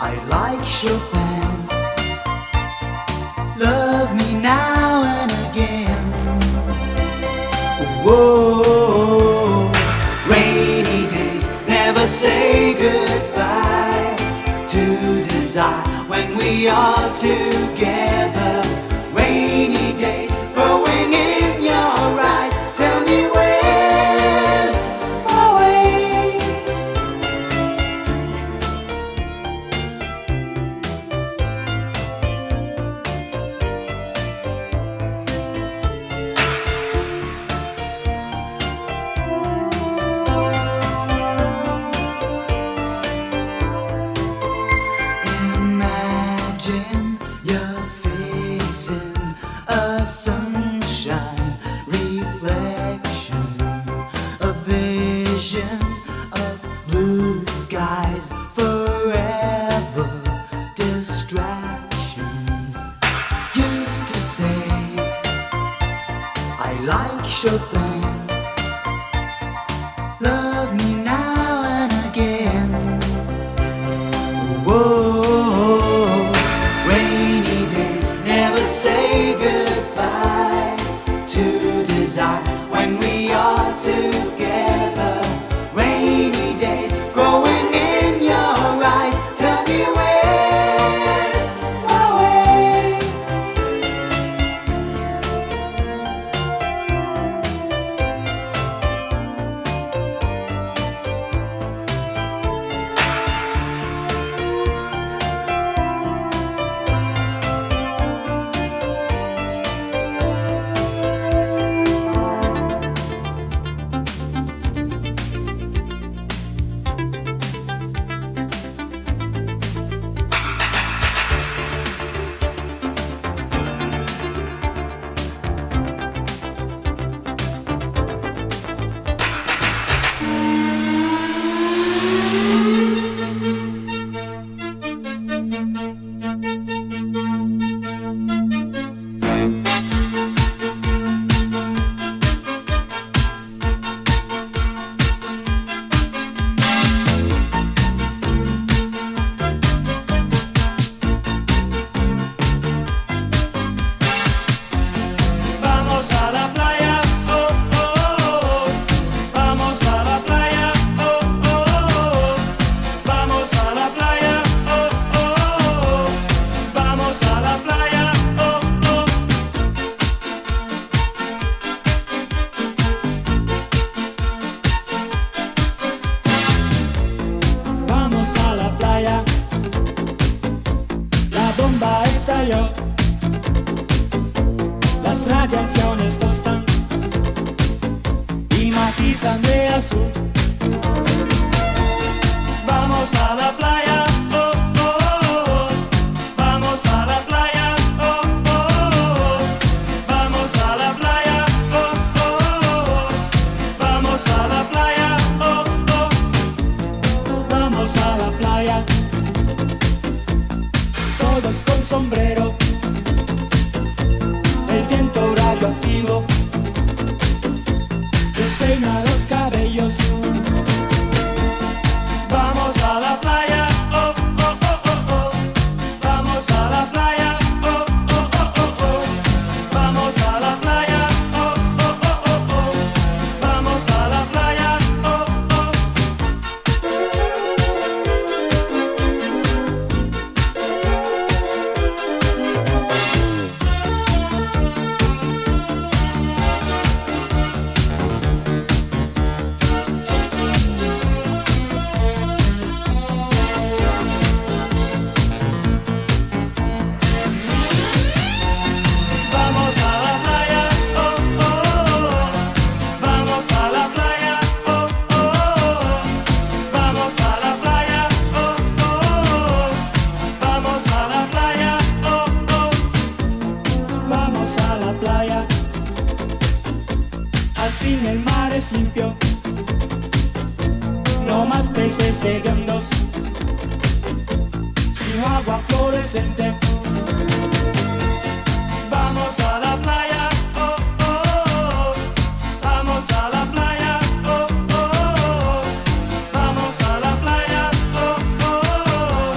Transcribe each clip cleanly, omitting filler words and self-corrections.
I like Chopin. Love me now and again. Whoa, rainy days never say goodbye to desire when we are together. Rainy days growing in your eyes. Tell me where's my way. Imagine you're facing a sunshine reflection, a vision of blue skies forever, distractions. Used to say I like Chopin. Love me now and again. Whoa, rainy days never say goodbye to desire when we are together. Rainy days growing in your eyes. Tell me where's my way. Vamos a la playa, oh, oh, oh. Vamos a la playa, oh, oh, oh. Vamos a la playa, oh, oh, oh. Vamos a la playa, oh, oh. Vamos a la playa. La bomba estalló. Las radiaciones tostan y matizan de azul. Vamos a la playa, oh, oh, oh. Vamos a la playa, oh, oh, oh. Vamos a la playa, oh, oh, oh. Vamos a la playa, oh, oh. Vamos a la playa. Todos con sombrero. El viento radioactivo despeina los cabellos. Vamos a la playa, oh, oh, oh, oh, oh. Vamos a la playa, oh, oh, oh, oh, oh. Vamos a la playa, oh, oh, oh, oh, oh. Vamos a la playa, oh, oh. Vamos a la playa, oh, oh, oh. Vamos a la playa, oh, oh, oh. Vamos a la playa, oh, oh, oh. Vamos a la playa, oh, oh. Vamos a la playa. Al fin el mar es limpio. No más peces hediondos, sino agua fluorescente. Vamos a la playa, oh, oh, oh. Vamos a la playa, oh, oh, oh. Vamos a la playa, oh, oh, oh.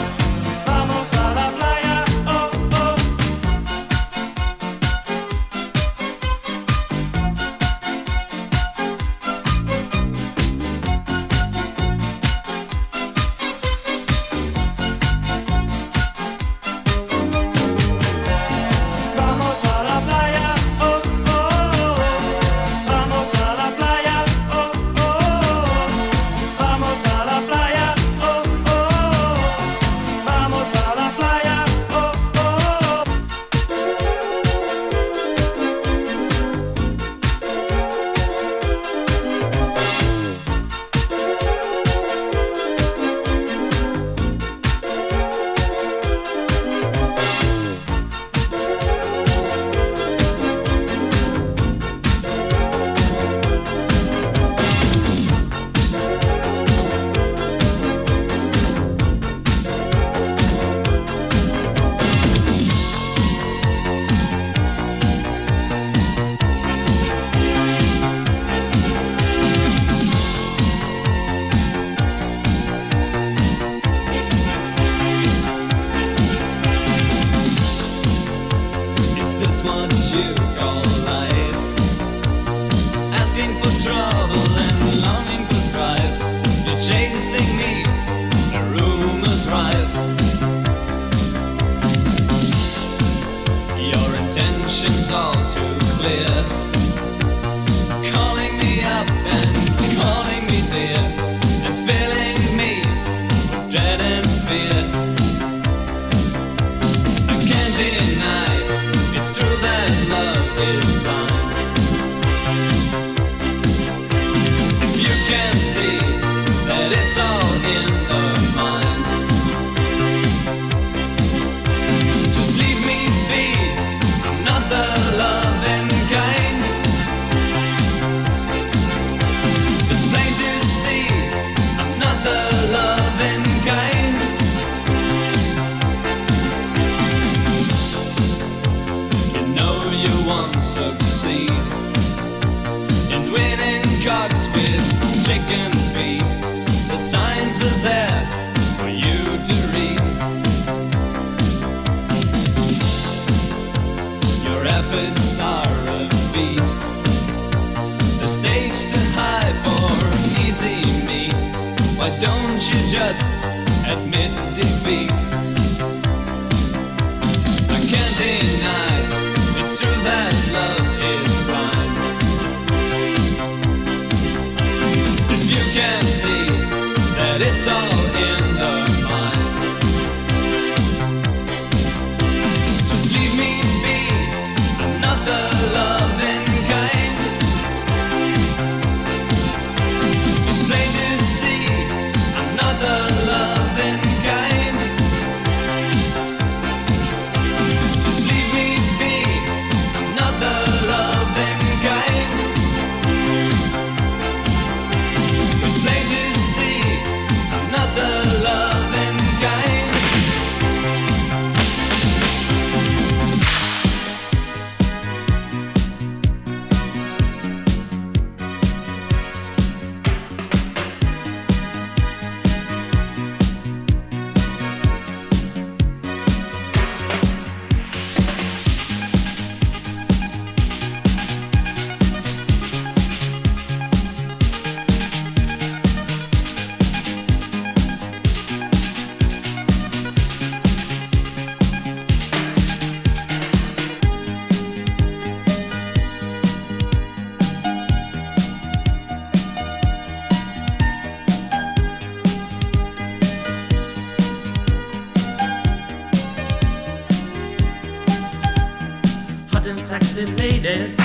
sexy ladies,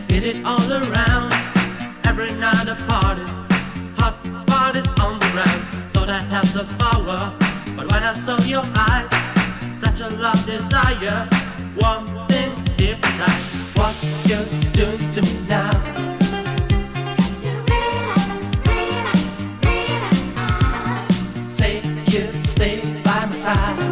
hit it all around. Every night a party, hot parties on the ground. Thought I had the power, but when I saw your eyes, such a love desire, one thing deep inside. What you doing to me now? Say you'd stay by my side.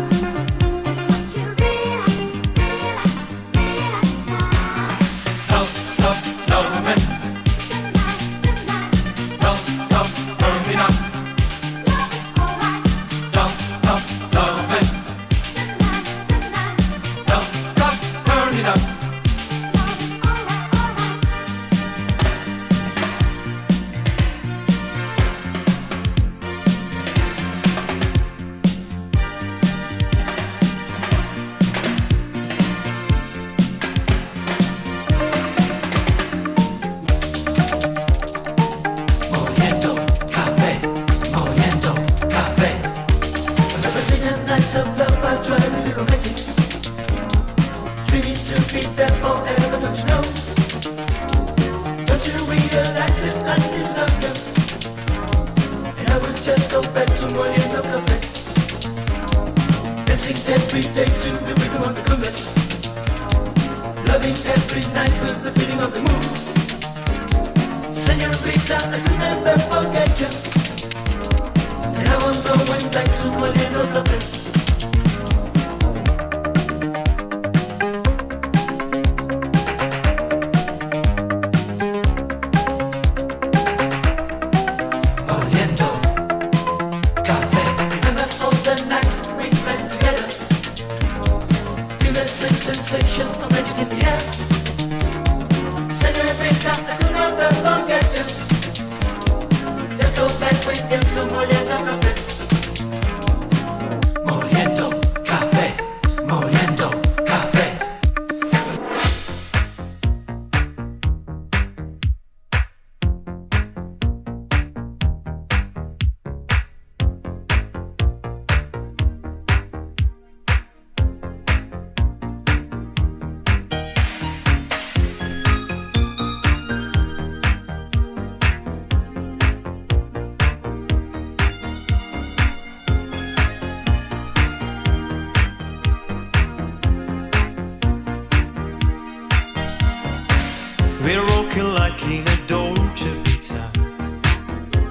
We're walking like in a Dolce Vita.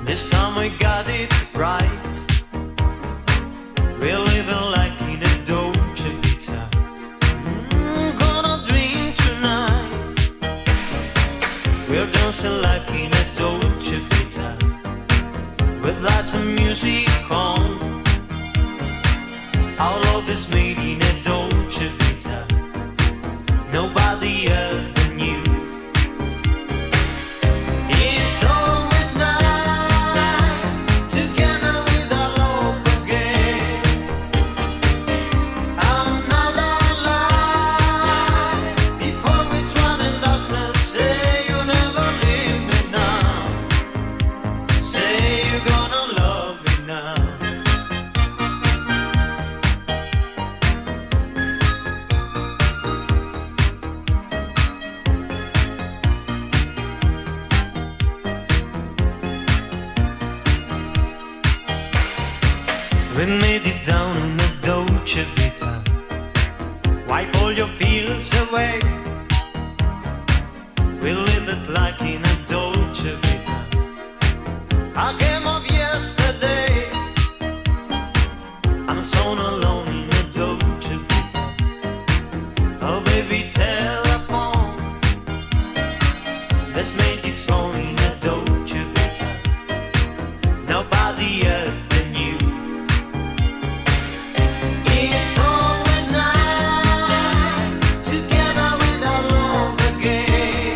This time we got it right. We're living like in a Dolce Vita. Gonna dream tonight. We're dancing like in a Dolce Vita, with lots of music on. Our love is made in a Dolce Vita. Nobody else than you. It's always night together with our love again. Another life before we drown in darkness. Say you never leave me now. Say you're gonna love me now. We made it down in a Dolce Vita. Wipe all your fears away. We live it like in a Dolce Vita. A game of yesterday. I'm so alone in a Dolce Vita. Oh baby, telephone. Let's make it so in a Dolce Vita. Nobody else than you. It's always night together with our love again.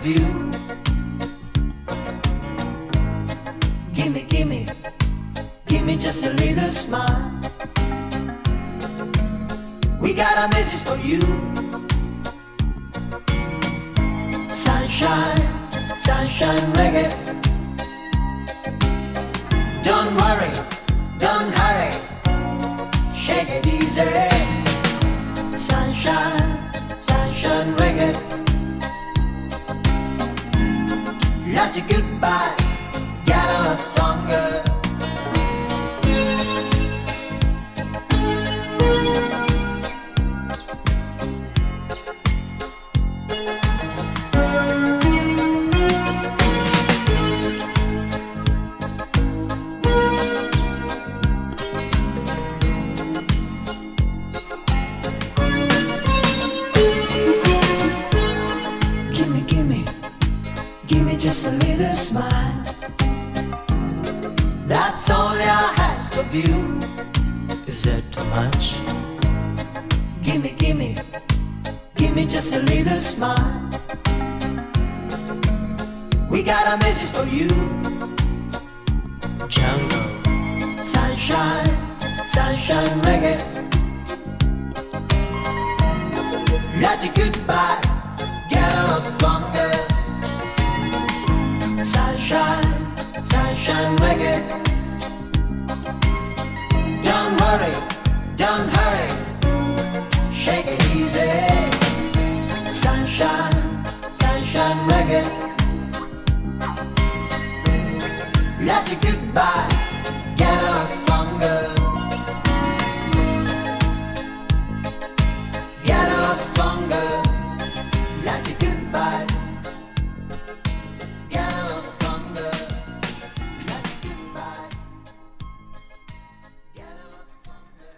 view. Gimme, gimme, gimme just a little smile. We got a message for you. Sunshine, sunshine reggae. Don't worry, don't hurry, shake it easy. Sunshine, sunshine reggae. Lots of goodbyes, get a lot stronger. Gimme, gimme, gimme just a little smile. That's all I ask of you. Is that too much? Gimme, gimme, gimme just a little smile. We got a message for you. Jungle. Sunshine, sunshine reggae. Lots of goodbyes, get a lot stronger. Sunshine, sunshine reggae. Don't worry, don't hurry, shake it easy. Sunshine, sunshine reggae. Lots of goodbyes, get a lot stronger. Get a lot stronger. Lots of goodbyes, get a lot stronger. Lots of goodbyes, get a lot stronger.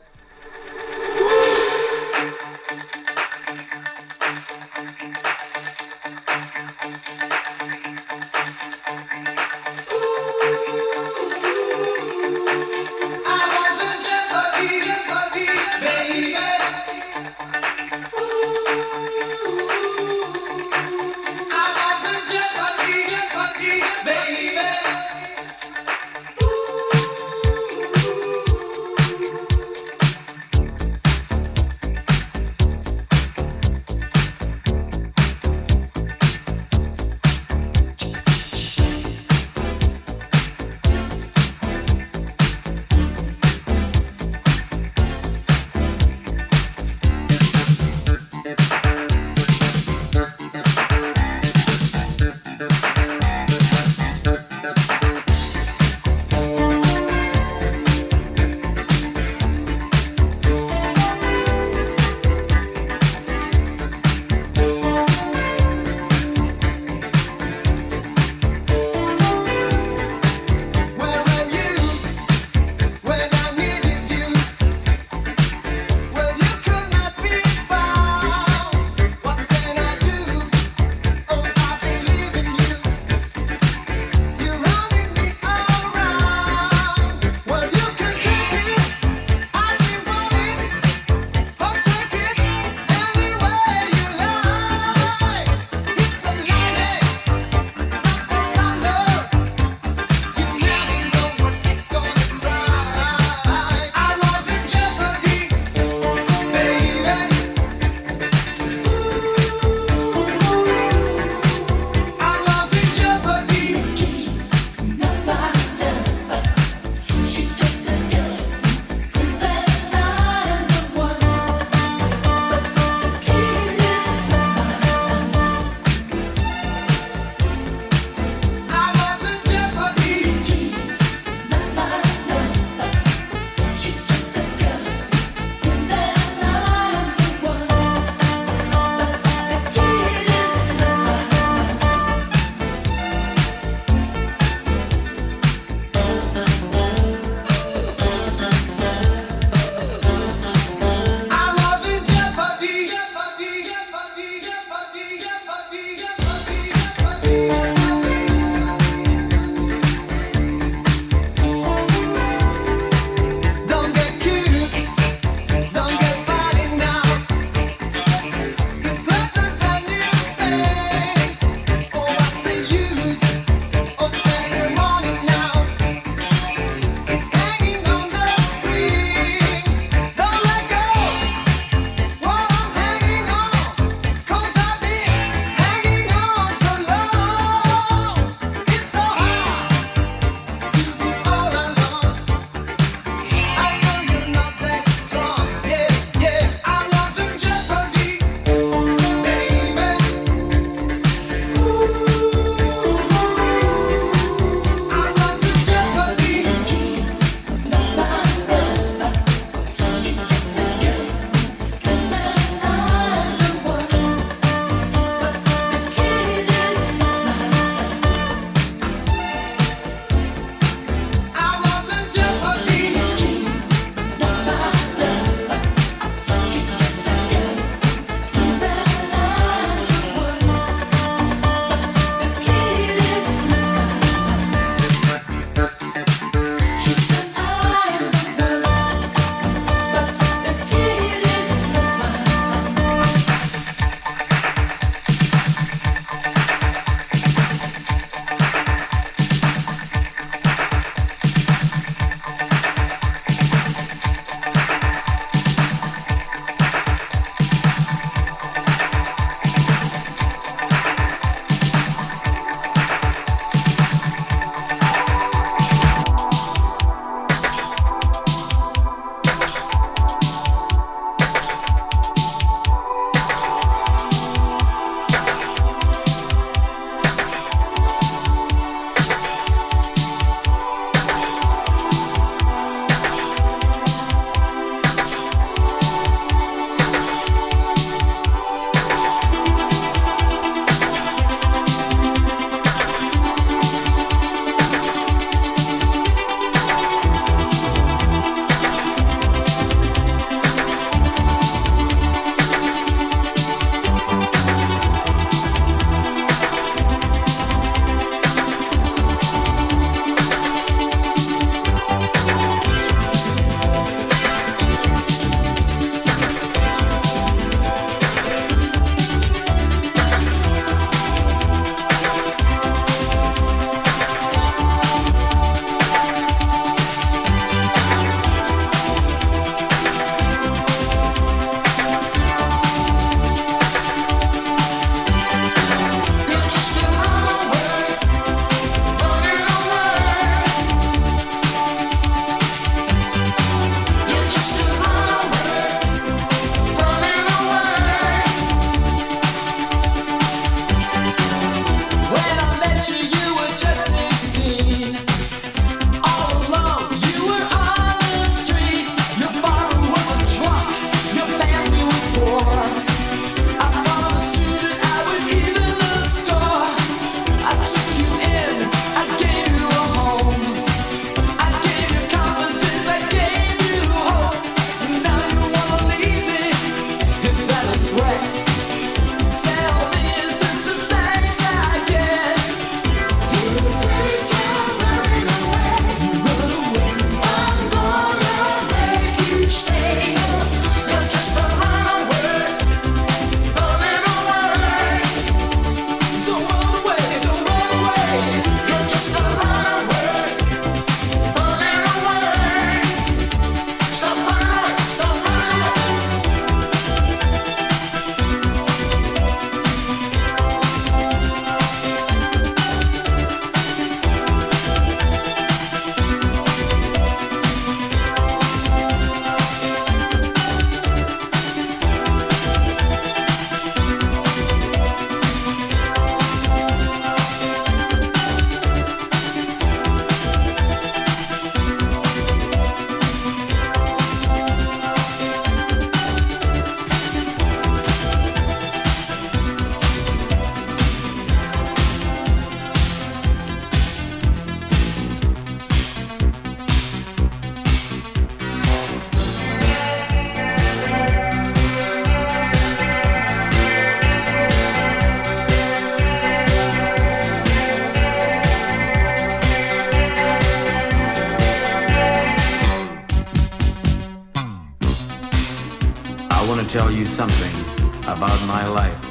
you something about my life.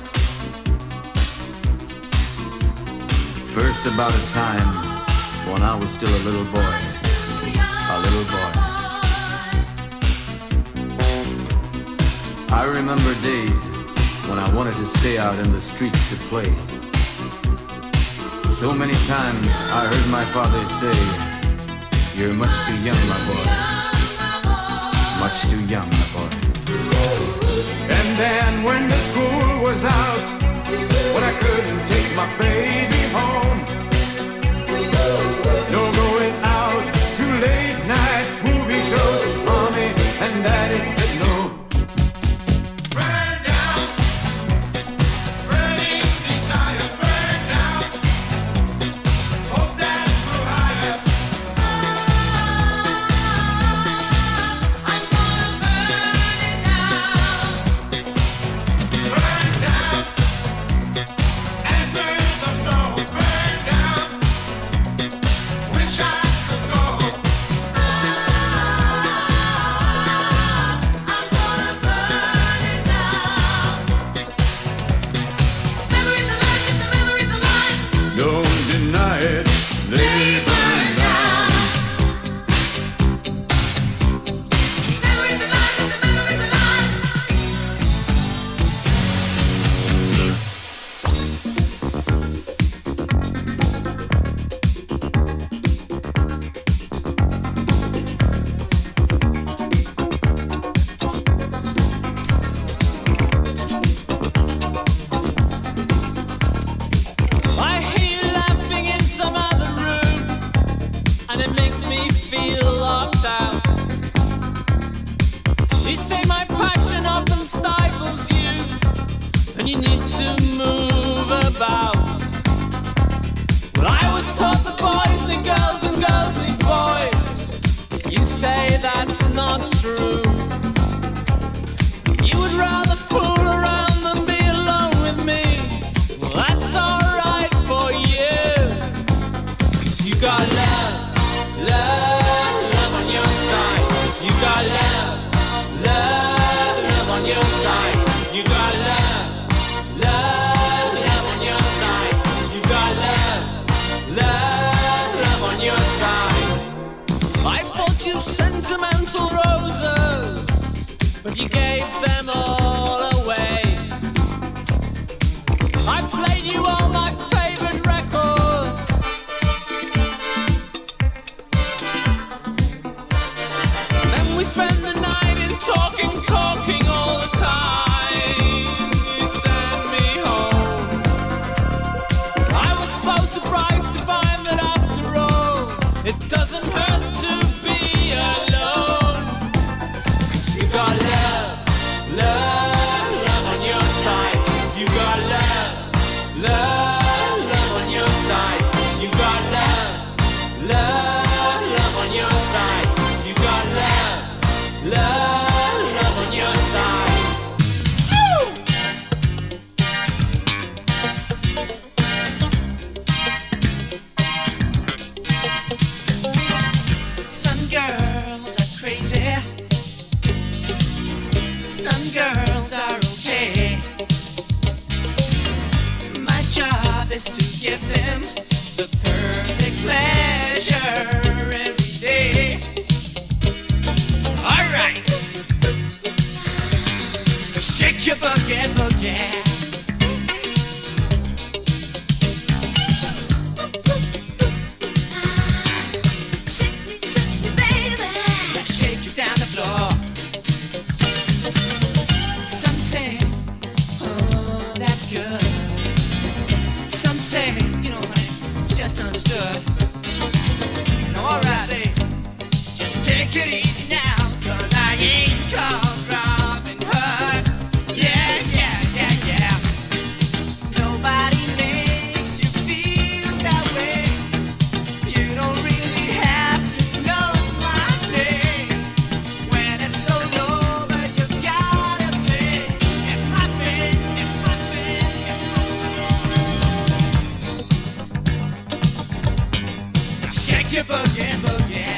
First, about a time when I was still a little boy. A little boy. I remember days when I wanted to stay out in the streets to play. So many times I heard my father say, "You're much too young, my boy. Much too young, my boy." And then when the school was out, when I couldn't take my baby home, no going out to late night movie shows, mommy and daddy said no. Burn down, burning desire, burn down, hopes that grow higher. I'm gonna burn it down. Burn down, answers of no. Burn down, wish I could go. I'm gonna burn it down. Memories of lies, just the memories of lies. Don't deny it, they burn down. Memories of lies, just the memories of lies. I hear you laughing in some other room, and it makes me feel locked out. You say my passion often stifles you, and you need to move about. Well, I was taught that boys need girls and girls need boys. You say that's not true. You would rather fool around than be alone with me. Well, that's alright for you. 'Cause you got love, love, love on your side. 'Cause you got love, love, love on your side. 'Cause you got love, love, love on your side. 'Cause you got love, love, love on your side. I bought you sentimental roses, but you gave them all away. I played you all my favorite records. Then we spent the night in talking all the time. You sent me home. I was so surprised to find that after all, it doesn't hurt to be alone. 'Cause you got love, love, love on your side. 'Cause you got love, love, love on your side. 'Cause you got love, love, love on your side. 'Cause you got love, love, love on your side. Woo! Some girls are crazy. Some girls are okay. My job is to give them the perfect pleasure every day. All right. Shake your boogie, boogie. Now shake you down the floor. Some say, oh, that's good. Some say, you know, honey, it's just understood. No, alright, babe, just take it easy now, 'cause I ain't called Robin Hood. Yeah, yeah, yeah, yeah. Nobody makes you feel that way. You don't really have to know my name. When it's so low, but you've gotta play. It's my thing, it's my thing, it's my thing. Now shake your boogie, boogie.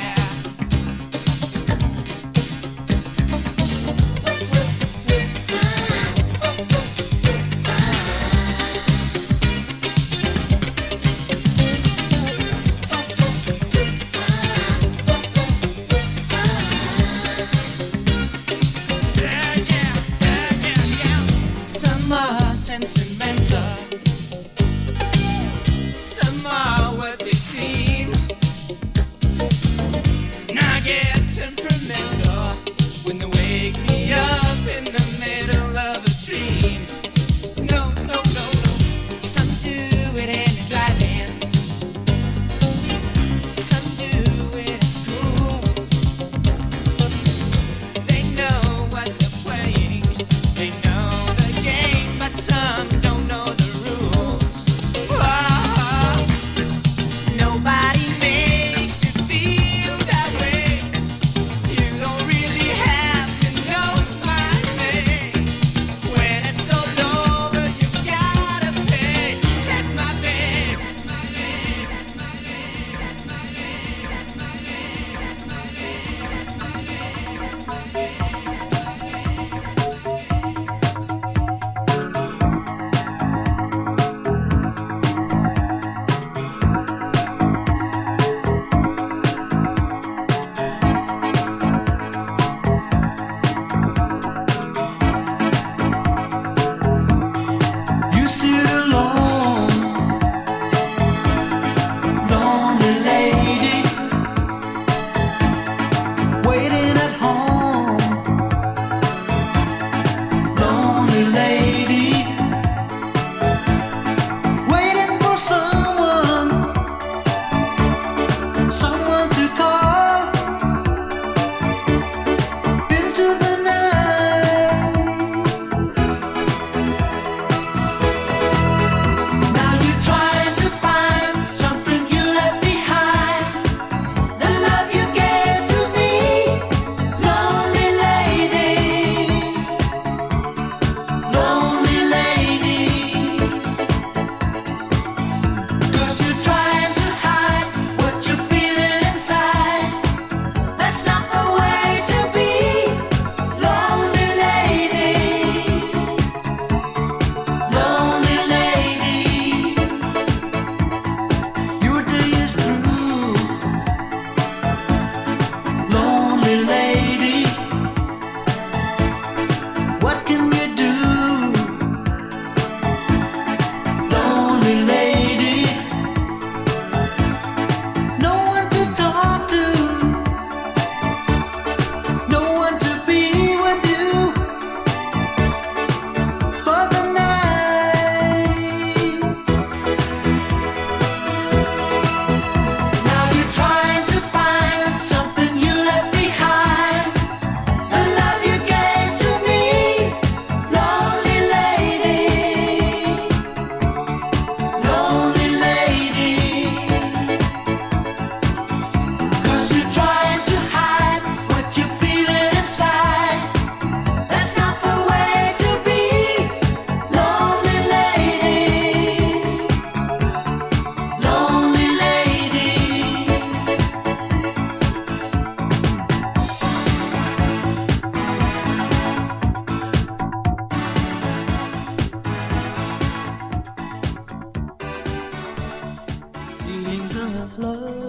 of love.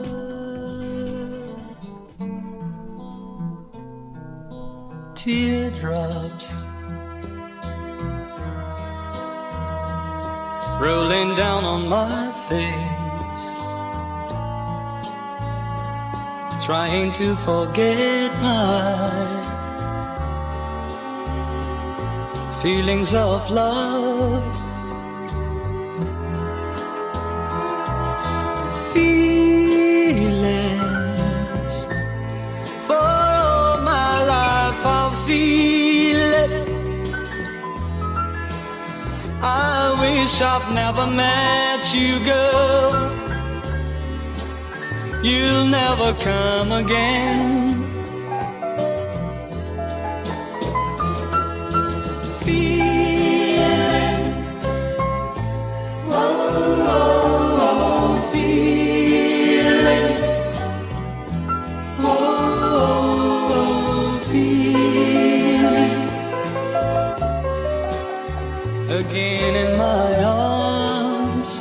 Teardrops rolling down on my face, trying to forget my feelings of love. Feelings for all my life I'll feel it. I wish I've never met you, girl. You'll never come again. Feeling, oh, oh, oh, feeling, oh, oh, oh, feeling, again in my arms.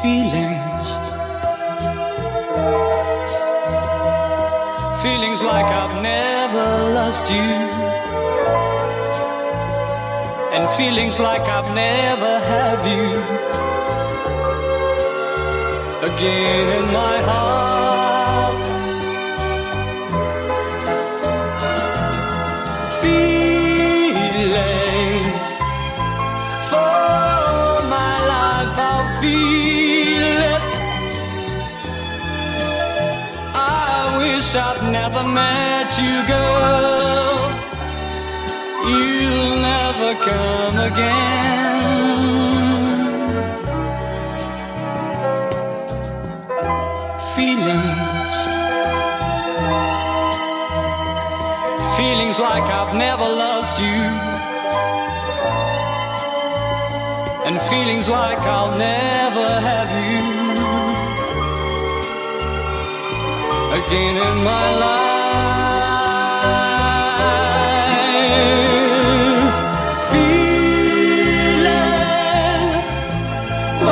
Feelings, feelings like I've never lost you, and feelings like I've never have you, again in my heart. Feelings for all my life I'll feel it. I wish I'd never met you, girl. You'll never come again. Feelings, feelings like I've never lost you, and feelings like I'll never have you again in my life. Feeling, oh,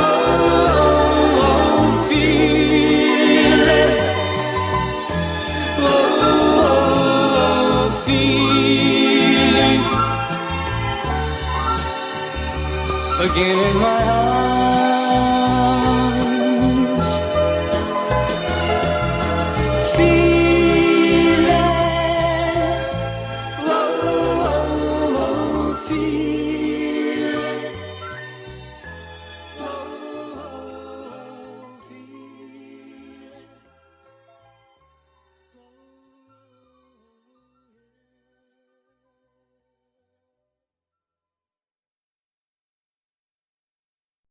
oh, feeling, oh, oh, feeling, again in my heart.